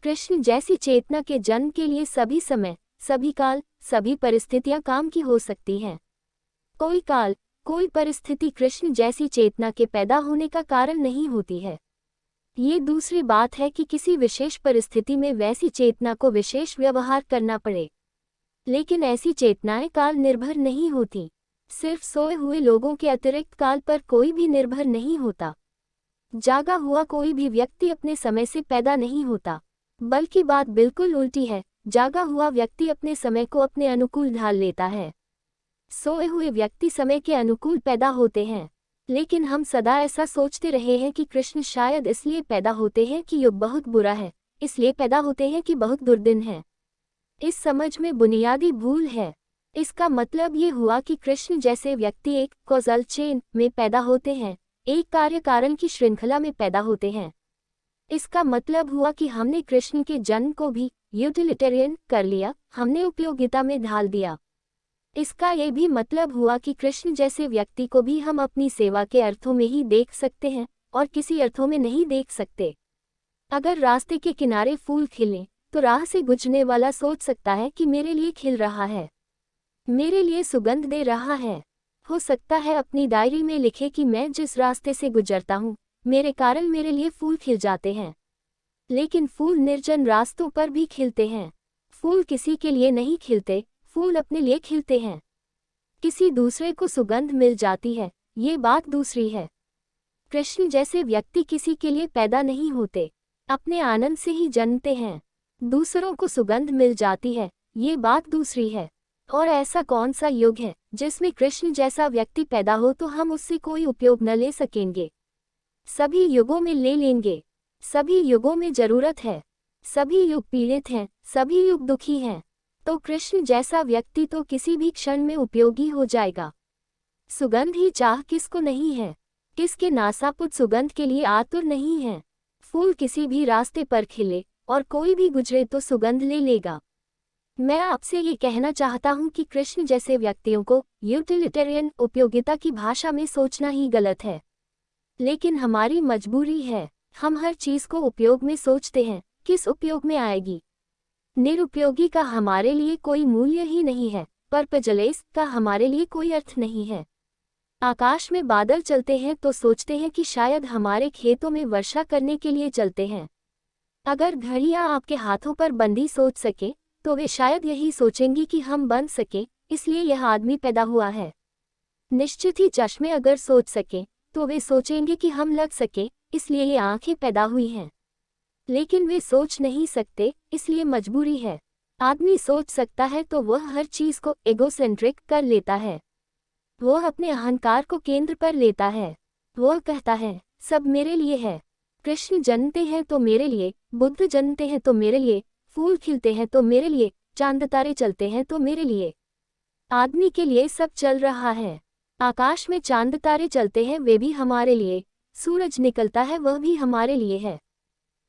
कृष्ण जैसी चेतना के जन्म के लिए सभी समय, सभी काल, सभी परिस्थितियां काम की हो सकती हैं। कोई काल, कोई परिस्थिति कृष्ण जैसी चेतना के पैदा होने का कारण नहीं होती है। ये दूसरी बात है कि किसी विशेष परिस्थिति में वैसी चेतना को विशेष व्यवहार करना पड़े। लेकिन ऐसी चेतनाएं काल निर्भर नहीं होती। सिर्फ सोए हुए लोगों के अतिरिक्त काल पर कोई भी निर्भर नहीं होता। जागा हुआ कोई भी व्यक्ति अपने समय से पैदा नहीं होता, बल्कि बात बिल्कुल उल्टी है। जागा हुआ व्यक्ति अपने समय को अपने अनुकूल ढाल लेता है। सोए हुए व्यक्ति समय के अनुकूल पैदा होते हैं। लेकिन हम सदा ऐसा सोचते रहे हैं कि कृष्ण शायद इसलिए पैदा होते हैं कि युग बहुत बुरा है, इसलिए पैदा होते हैं कि बहुत दुर्दिन है। इस समझ में बुनियादी भूल है। इसका मतलब ये हुआ कि कृष्ण जैसे व्यक्ति एक कॉजल चेन में पैदा होते हैं, एक कार्य कारण की श्रृंखला में पैदा होते हैं। इसका मतलब हुआ कि हमने कृष्ण के जन्म को भी यूटिलिटेरियन कर लिया, हमने उपयोगिता में ढाल दिया। इसका ये भी मतलब हुआ कि कृष्ण जैसे व्यक्ति को भी हम अपनी सेवा के अर्थों में ही देख सकते हैं और किसी अर्थों में नहीं देख सकते। अगर रास्ते के किनारे फूल खिलें तो राह से गुजरने वाला सोच सकता है कि मेरे लिए खिल रहा है, मेरे लिए सुगंध दे रहा है। हो सकता है अपनी डायरी में लिखे कि मैं जिस रास्ते से गुजरता हूँ, मेरे कारण मेरे लिए फूल खिल जाते हैं। लेकिन फूल निर्जन रास्तों पर भी खिलते हैं। फूल किसी के लिए नहीं खिलते, फूल अपने लिए खिलते हैं। किसी दूसरे को सुगंध मिल जाती है, ये बात दूसरी है। कृष्ण जैसे व्यक्ति किसी के लिए पैदा नहीं होते, अपने आनंद से ही जन्मते हैं। दूसरों को सुगंध मिल जाती है, ये बात दूसरी है। और ऐसा कौन सा युग है जिसमें कृष्ण जैसा व्यक्ति पैदा हो तो हम उससे कोई उपयोग न ले सकेंगे? सभी युगों में ले लेंगे। सभी युगों में जरूरत है। सभी युग पीड़ित हैं, सभी युग दुखी हैं। तो कृष्ण जैसा व्यक्ति तो किसी भी क्षण में उपयोगी हो जाएगा। सुगंध ही चाह किसको नहीं है? किसके नासापुट सुगंध के लिए आतुर नहीं है? फूल किसी भी रास्ते पर खिले और कोई भी गुजरे तो सुगंध ले लेगा। मैं आपसे ये कहना चाहता हूँ कि कृष्ण जैसे व्यक्तियों को यूटिलिटेरियन उपयोगिता की भाषा में सोचना ही गलत है। लेकिन हमारी मजबूरी है, हम हर चीज को उपयोग में सोचते हैं। किस उपयोग में आएगी? निरुपयोगी का हमारे लिए कोई मूल्य ही नहीं है, पर्पजलेस का हमारे लिए कोई अर्थ नहीं है। आकाश में बादल चलते हैं तो सोचते हैं कि शायद हमारे खेतों में वर्षा करने के लिए चलते हैं। अगर घड़ियां आपके हाथों पर बंदी सोच सके तो वे शायद यही सोचेंगी कि हम बन सके, इसलिए यह आदमी पैदा हुआ है। निश्चित ही चश्मे अगर सोच सके तो वे सोचेंगे कि हम लग सके, इसलिए ये आंखें पैदा हुई हैं। लेकिन वे सोच नहीं सकते, इसलिए मजबूरी है। आदमी सोच सकता है तो वह हर चीज को एगोसेंट्रिक कर लेता है। वह अपने अहंकार को केंद्र पर लेता है। वह कहता है सब मेरे लिए है। कृष्ण जन्मते हैं तो मेरे लिए, बुद्ध जन्मते हैं तो मेरे लिए, फूल खिलते हैं तो मेरे लिए, चांद तारे चलते हैं तो मेरे लिए। आदमी के लिए सब चल रहा है। आकाश में चांद तारे चलते हैं, वे भी हमारे लिए। सूरज निकलता है, वह भी हमारे लिए है।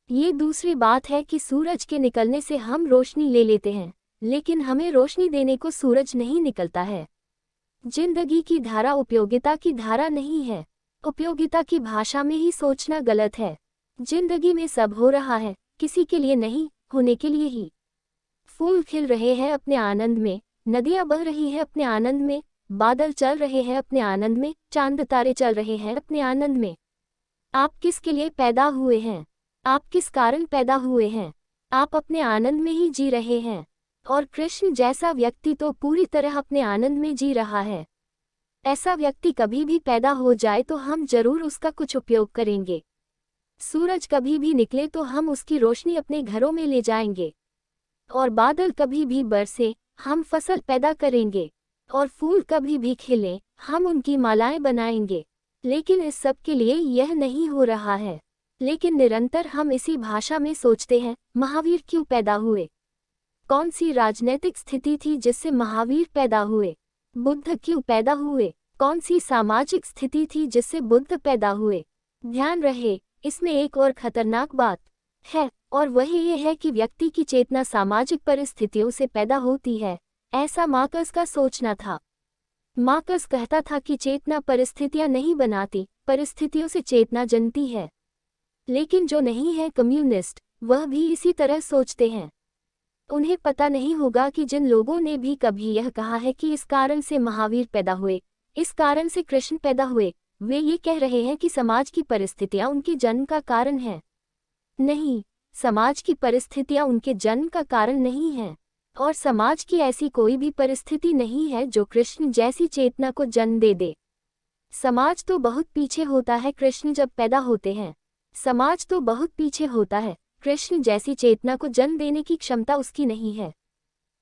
ये दूसरी बात है कि सूरज के निकलने से हम रोशनी ले लेते हैं, लेकिन हमें रोशनी देने को सूरज नहीं निकलता है। जिंदगी की धारा उपयोगिता की धारा नहीं है। उपयोगिता की भाषा में ही सोचना गलत है। जिंदगी में सब हो रहा है, किसी के लिए नहीं, होने के लिए ही। फूल खिल रहे हैं अपने आनंद में, नदियां बह रही हैं अपने आनंद में, बादल चल रहे हैं अपने आनंद में, चांद तारे चल रहे हैं अपने आनंद में। आप किसके लिए पैदा हुए हैं? आप किस कारण पैदा हुए हैं? आप अपने आनंद में ही जी रहे हैं। और कृष्ण जैसा व्यक्ति तो पूरी तरह अपने आनंद में जी रहा है। ऐसा व्यक्ति कभी भी पैदा हो जाए तो हम जरूर उसका कुछ उपयोग करेंगे। सूरज कभी भी निकले तो हम उसकी रोशनी अपने घरों में ले जाएंगे। और बादल कभी भी बरसे, हम फसल पैदा करेंगे। और फूल कभी भी खिले, हम उनकी मालाएं बनाएंगे। लेकिन इस सब के लिए यह नहीं हो रहा है। लेकिन निरंतर हम इसी भाषा में सोचते हैं, महावीर क्यों पैदा हुए? कौन सी राजनीतिक स्थिति थी जिससे महावीर पैदा हुए? बुद्ध क्यों पैदा हुए? कौन सी सामाजिक स्थिति थी जिससे बुद्ध पैदा हुए? ध्यान रहे, इसमें एक और खतरनाक बात है, और वही ये है कि व्यक्ति की चेतना सामाजिक परिस्थितियों से पैदा होती है। ऐसा मार्कस का सोचना था। मार्कस कहता था कि चेतना परिस्थितियां नहीं बनाती, परिस्थितियों से चेतना जनती है। लेकिन जो नहीं है कम्युनिस्ट, वह भी इसी तरह सोचते हैं। उन्हें पता नहीं होगा कि जिन लोगों ने भी कभी यह कहा है कि इस कारण से महावीर पैदा हुए, इस कारण से कृष्ण पैदा हुए, वे ये कह रहे हैं कि समाज की परिस्थितियां उनके जन्म का कारण हैं। नहीं, समाज की परिस्थितियां उनके जन्म का कारण नहीं हैं, और समाज की ऐसी कोई भी परिस्थिति नहीं है जो कृष्ण जैसी चेतना को जन्म दे। समाज तो बहुत पीछे होता है कृष्ण जब पैदा होते हैं। समाज तो बहुत पीछे होता है, कृष्ण जैसी चेतना को जन्म देने की क्षमता उसकी नहीं है,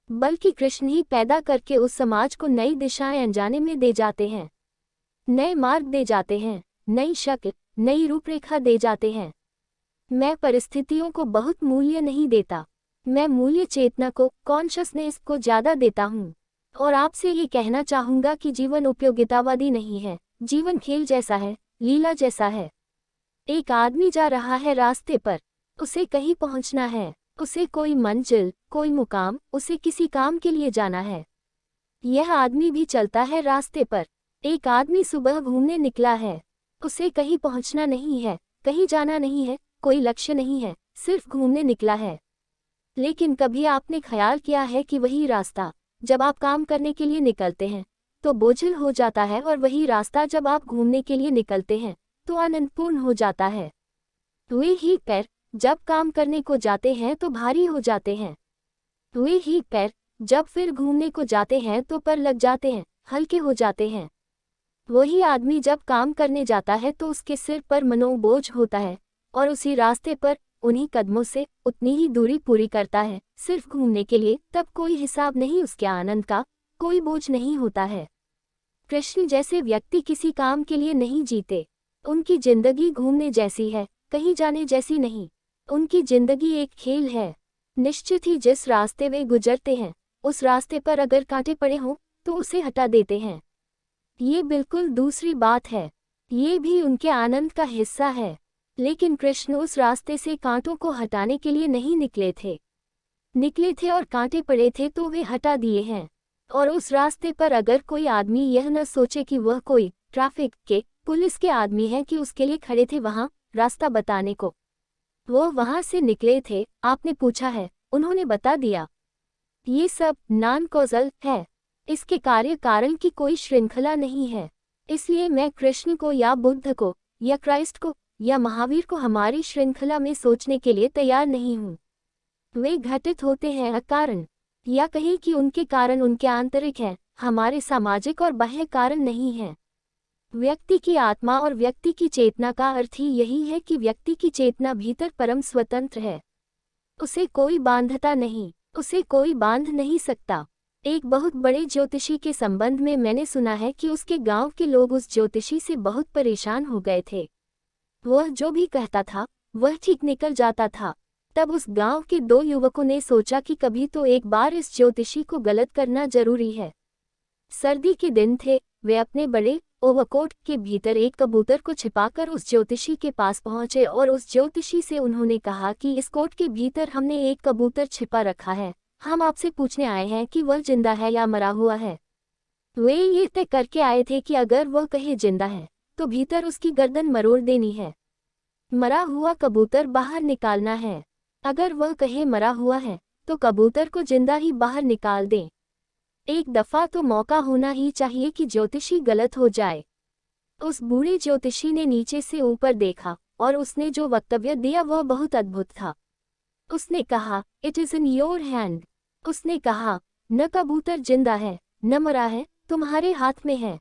बल्कि कृष्ण ही पैदा करके उस समाज को नई दिशाएं अनजाने में दे जाते हैं, नए मार्ग दे जाते हैं, नई शक्ल, नई रूपरेखा दे जाते हैं। मैं परिस्थितियों को बहुत मूल्य नहीं देता, मैं मूल्य चेतना को, कॉन्शसनेस को ज्यादा देता हूँ। और आपसे ये कहना चाहूँगा कि जीवन उपयोगितावादी नहीं है, जीवन खेल जैसा है, लीला जैसा है। एक आदमी जा रहा है रास्ते पर, उसे कहीं पहुँचना है, उसे कोई मंजिल, कोई मुकाम, उसे किसी काम के लिए जाना है। यह आदमी भी चलता है रास्ते पर। एक आदमी सुबह घूमने निकला है, उसे कहीं पहुँचना नहीं है, कहीं जाना नहीं है, कोई लक्ष्य नहीं है, सिर्फ घूमने निकला है। लेकिन कभी आपने ख्याल किया है कि वही रास्ता जब आप काम करने के लिए निकलते हैं तो बोझिल हो जाता है, और वही रास्ता जब आप घूमने के लिए निकलते हैं तो आनंदपूर्ण हो जाता है। वे ही पैर जब काम करने को जाते हैं तो भारी हो जाते हैं, वे ही पैर जब फिर घूमने को जाते हैं तो पर लग जाते हैं, हल्के हो जाते हैं। वही आदमी जब काम करने जाता है तो उसके सिर पर मनोबोझ होता है, और उसी रास्ते पर उन्हीं कदमों से उतनी ही दूरी पूरी करता है, सिर्फ घूमने के लिए। तब कोई हिसाब नहीं उसके आनंद का, कोई बोझ नहीं होता है। कृष्ण जैसे व्यक्ति किसी काम के लिए नहीं जीते, उनकी जिंदगी घूमने जैसी है, कहीं जाने जैसी नहीं। उनकी जिंदगी एक खेल है। निश्चित ही जिस रास्ते वे गुजरते हैं, उस रास्ते पर अगर कांटे पड़े हों तो उसे हटा देते हैं। ये बिल्कुल दूसरी बात है, ये भी उनके आनंद का हिस्सा है। लेकिन कृष्ण उस रास्ते से कांटों को हटाने के लिए नहीं निकले थे और कांटे पड़े थे तो वे हटा दिए हैं। और उस रास्ते पर अगर कोई आदमी यह न सोचे कि वह कोई ट्रैफिक के, पुलिस के आदमी है कि उसके लिए खड़े थे वहां रास्ता बताने को, वो वहां से निकले थे, आपने पूछा है, उन्होंने बता दिया। ये सब नॉन कॉजल है, इसके कार्य कारण की कोई श्रृंखला नहीं है। इसलिए मैं कृष्ण को या बुद्ध को या क्राइस्ट को या महावीर को हमारी श्रृंखला में सोचने के लिए तैयार नहीं हूँ। वे घटित होते हैं अकारण, या कहें कि उनके कारण उनके आंतरिक हैं, हमारे सामाजिक और बाह्य कारण नहीं हैं। व्यक्ति की आत्मा और व्यक्ति की चेतना का अर्थ ही यही है कि व्यक्ति की चेतना भीतर परम स्वतंत्र है, उसे कोई बांधता नहीं, उसे कोई बांध नहीं सकता। एक बहुत बड़े ज्योतिषी के संबंध में मैंने सुना है कि उसके गांव के लोग उस ज्योतिषी से बहुत परेशान हो गए थे। वह जो भी कहता था वह ठीक निकल जाता था। तब उस गांव के दो युवकों ने सोचा कि कभी तो एक बार इस ज्योतिषी को गलत करना जरूरी है। सर्दी के दिन थे, वे अपने बड़े ओवरकोट के भीतर एक कबूतर को छिपाकर उस ज्योतिषी के पास पहुंचे और उस ज्योतिषी से उन्होंने कहा कि इस कोट के भीतर हमने एक कबूतर छिपा रखा है, हम आपसे पूछने आए हैं कि वह जिंदा है या मरा हुआ है। वे ये तय करके आए थे कि अगर वह कहे जिंदा है तो भीतर उसकी गर्दन मरोड़ देनी है, मरा हुआ कबूतर बाहर निकालना है। अगर वह कहे मरा हुआ है तो कबूतर को जिंदा ही बाहर निकाल दें। एक दफा तो मौका होना ही चाहिए कि ज्योतिषी गलत हो जाए। उस बूढ़े ज्योतिषी ने नीचे से ऊपर देखा और उसने जो वक्तव्य दिया वह बहुत अद्भुत था। उसने कहा, it is in your hand. उसने कहा, न कबूतर जिंदा है न मरा है, तुम्हारे हाथ में है,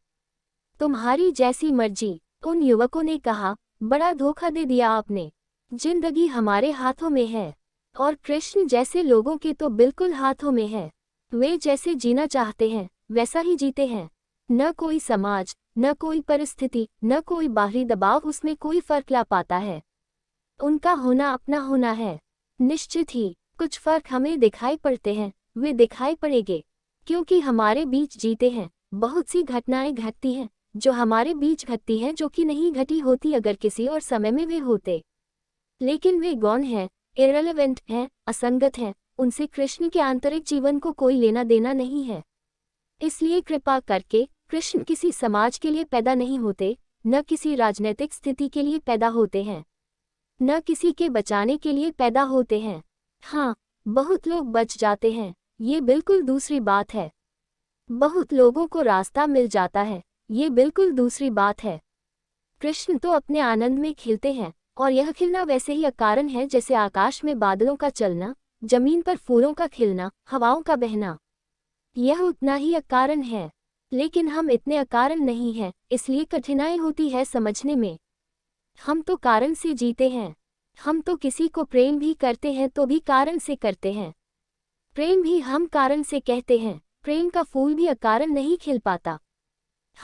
तुम्हारी जैसी मर्जी। उन युवकों ने कहा, बड़ा धोखा दे दिया आपने, जिंदगी हमारे हाथों में है, और कृष्ण जैसे लोगों के तो बिल्कुल हाथों में है। वे जैसे जीना चाहते हैं वैसा ही जीते हैं। न कोई समाज, न कोई परिस्थिति, न कोई बाहरी दबाव उसमें कोई फर्क ला पाता है। उनका होना अपना होना है। निश्चित ही कुछ फर्क हमें दिखाई पड़ते हैं, वे दिखाई पड़ेंगे क्योंकि हमारे बीच जीते हैं। बहुत सी घटनाएं घटती हैं जो हमारे बीच घटती हैं, जो कि नहीं घटी होती अगर किसी और समय में वे होते। लेकिन वे गौण हैं, इररिलेवेंट हैं, असंगत हैं, उनसे कृष्ण के आंतरिक जीवन को कोई लेना देना नहीं है। इसलिए कृपा करके कृष्ण किसी समाज के लिए पैदा नहीं होते, न किसी राजनीतिक स्थिति के लिए पैदा होते हैं। न किसी के बचाने के लिए पैदा होते हैं। हाँ, बहुत लोग बच जाते हैं, ये बिल्कुल दूसरी बात है। बहुत लोगों को रास्ता मिल जाता है, ये बिल्कुल दूसरी बात है। कृष्ण तो अपने आनंद में खिलते हैं, और यह खिलना वैसे ही अकारण है जैसे आकाश में बादलों का चलना, जमीन पर फूलों का खिलना, हवाओं का बहना। यह उतना ही अकारण है। लेकिन हम इतने अकारण नहीं हैं, इसलिए कठिनाई होती है समझने में। हम तो कारण से जीते हैं। हम तो किसी को प्रेम भी करते हैं तो भी कारण से करते हैं। प्रेम भी हम कारण से कहते हैं। प्रेम का फूल भी अकारण नहीं खिल पाता।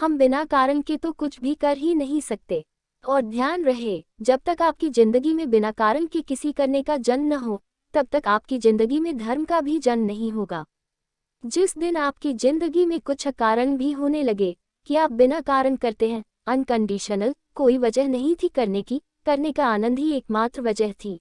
हम बिना कारण के तो कुछ भी कर ही नहीं सकते। और ध्यान रहे, जब तक आपकी जिंदगी में बिना कारण के किसी करने का जन्म न हो, तब तक आपकी जिंदगी में धर्म का भी जन्म नहीं होगा। जिस दिन आपकी जिंदगी में कुछ कारण भी होने लगे कि आप बिना कारण करते हैं, अनकंडीशनल, कोई वजह नहीं थी करने की, करने का आनंद ही एकमात्र वजह थी।